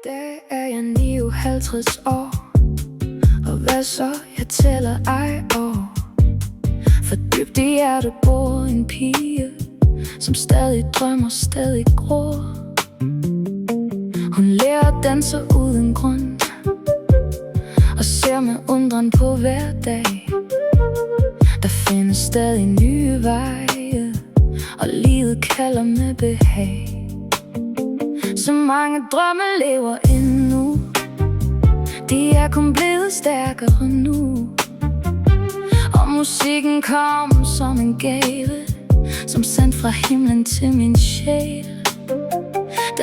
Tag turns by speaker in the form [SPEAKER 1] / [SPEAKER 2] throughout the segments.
[SPEAKER 1] dag er jeg 59 år, og hvad så, jeg tæller ej år. For dybt i hjertet bor en pige, som stadig drømmer, stadig gror. Hun lærer at danse uden grund, og ser med undren på hver dag. Der findes stadig nye veje, og livet kalder med behag. Så mange drømme lever endnu, de er kun blevet stærkere nu. Og musikken kom som en gave, som sendt fra himlen til min sjæl.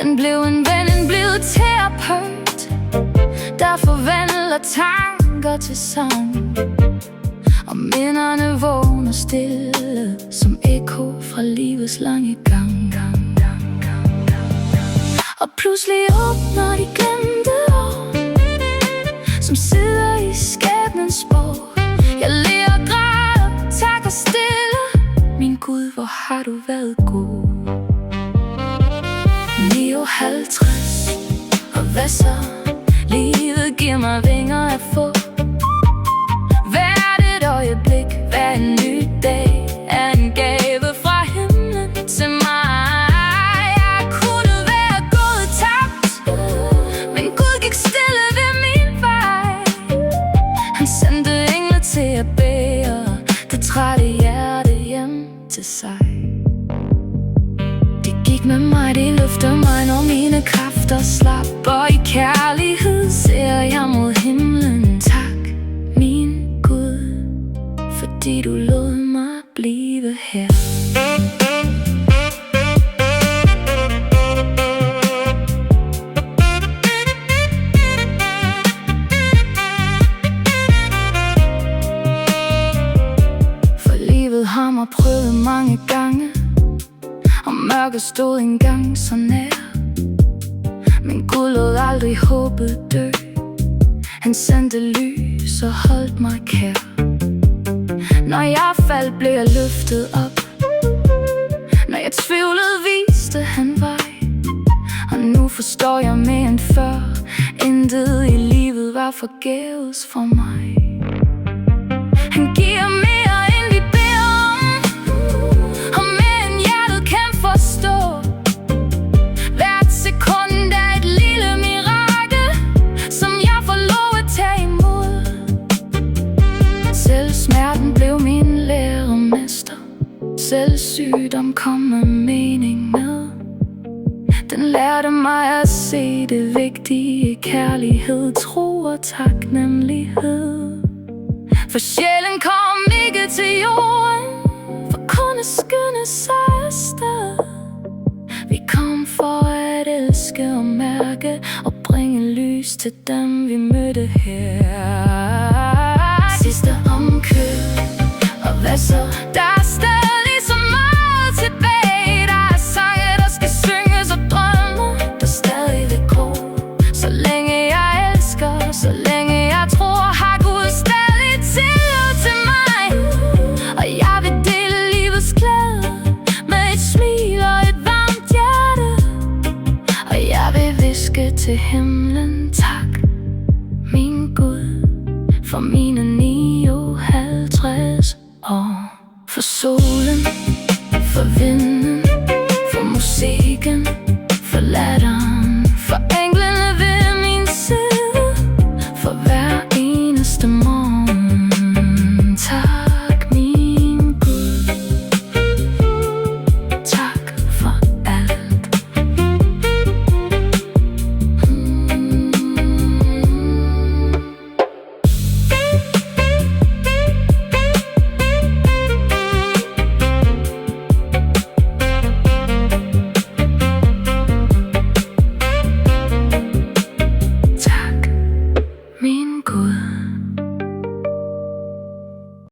[SPEAKER 1] Den blev en ven, en blevet terapeut, der forvandler tanker til sang. Og minderne vågner stille, som ekko fra livets lange gang. Og pludselig åbner de glemte år, som sidder i skæbnens spor. Jeg ler og græder, takker stille. Min Gud, hvor har du været god. 59, og hvad så? Livet giver mig vinger at få. Hvert et øjeblik, hver en ny dag er en gave fra himlen til mig. Jeg kunne være gået tabt, men Gud gik stille ved min vej. Han sendte engle til at bære det trætte hjerte hjem til sig. De gik med mig, de løfter mig, når mine kræfter slap. Og i kærlighed ser jeg mod himlen. Tak, min Gud, fordi du lod mig blive her. For livet har mig prøvet mange gange, og mørket stod engang så nær. Men Gud lod aldrig håbet dø. Han sendte lys og holdt mig kær. Når jeg faldt, blev jeg løftet op. Når jeg tvivlede, viste han vej. Og nu forstår jeg mere end før. Intet i livet var forgæves for mig. Han giver mere end vi beder om, og mere end hjertet kan forstå. Hvert sekund er et lille mirakel, som jeg får lov at tage imod. Selv smerten blev min læremester, selv sygdom kom med mening med. Den lærte mig at se det vigtige i kærlighed, tro og taknemmelighed. For sjælen kom ikke til jorden for kun at skynde sig afsted. Vi kom for at elske og mærke og bringe lys til dem vi mødte her. Sidste omkøb, og hvad så? Der er stadig så meget tilbage. Der er sange, der skal synges, og drømme, der stadig vil gro. Så længe jeg elsker, så længe jeg tror, har Gud stadig tillid til mig. Og jeg vil dele livets glæde med et smil og et varmt hjerte. Og jeg vil hviske til himlen, tak, min Gud, for mine 59 år. For solen